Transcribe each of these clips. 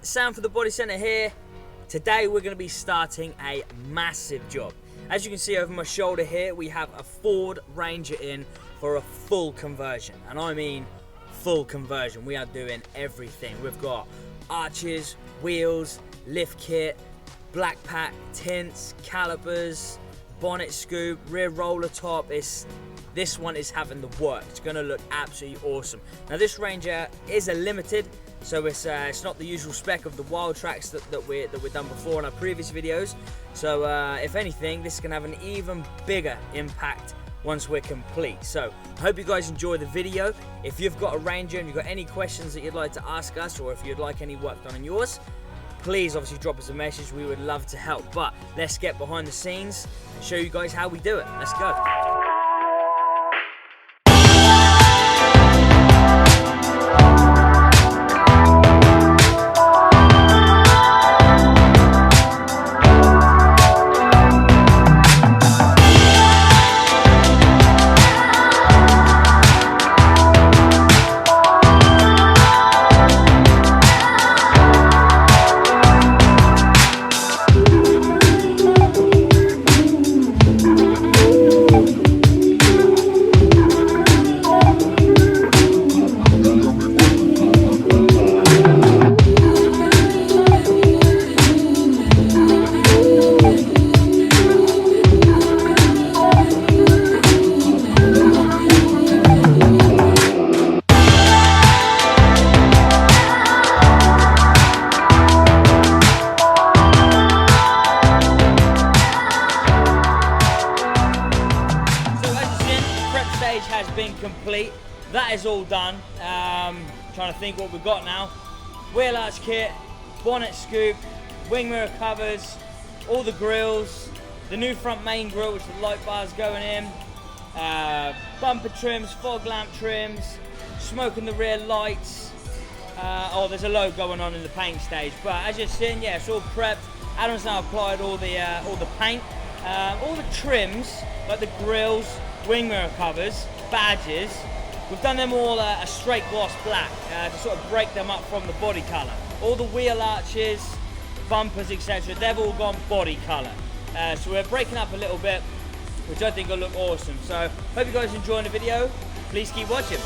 Sam for the Body Centre here. Today we're going to be starting a massive job. As you can see over my shoulder here, we have a Ford Ranger in for a full conversion. And I mean full conversion. We are doing everything. We've got arches, wheels, lift kit, black pack, tints, calipers, bonnet scoop, rear roller top. This one is having the work. It's going to look absolutely awesome. Now this Ranger is a limited, so it's not the usual spec of the wild tracks that we've done before in our previous videos. So if anything, this can have an even bigger impact once we're complete. So I hope you guys enjoy the video. If you've got a Ranger and you've got any questions that you'd like to ask us, or if you'd like any work done on yours, please obviously drop us a message. We would love to help. But let's get behind the scenes and show you guys how we do it. Let's go. Has been complete. That is all done. Trying to think what we've got now. Wheel arch kit, bonnet scoop, wing mirror covers, all the grills, the new front main grille which the light bar's going in, bumper trims, fog lamp trims, smoke in the rear lights. Oh, there's a load going on in the paint stage, but as you've seen, yeah, it's all prepped. Adam's now applied all the paint, all the trims like the grills, wing mirror covers, badges. We've done them all a straight gloss black to sort of break them up from the body colour. All the wheel arches, bumpers, etc., they've all gone body colour. So we're breaking up a little bit, which I think will look awesome. So hope you guys enjoying the video. Please keep watching.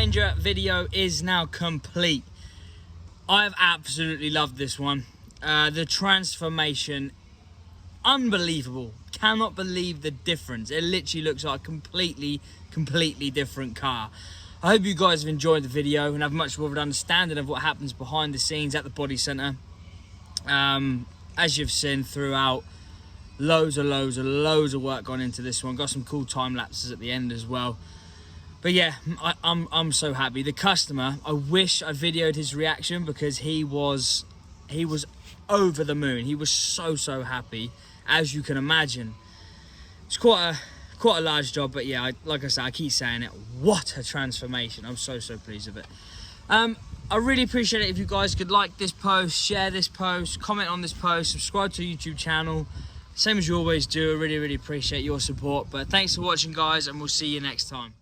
Ranger video is now complete. I've absolutely loved this one. The transformation, unbelievable. Cannot believe the difference. It literally looks like a completely different car. I hope you guys have enjoyed the video and have much more of an understanding of what happens behind the scenes at the body centre. As you've seen throughout, loads of work gone into this one. Got some cool time lapses at the end as well. But yeah, I'm so happy. The customer, I wish I videoed his reaction, because he was over the moon. He was so happy, as you can imagine. It's quite a large job, but yeah, like I said, I keep saying it. What a transformation! I'm so pleased with it. I really appreciate it if you guys could like this post, share this post, comment on this post, subscribe to the YouTube channel. Same as you always do. I really appreciate your support. But thanks for watching, guys, and we'll see you next time.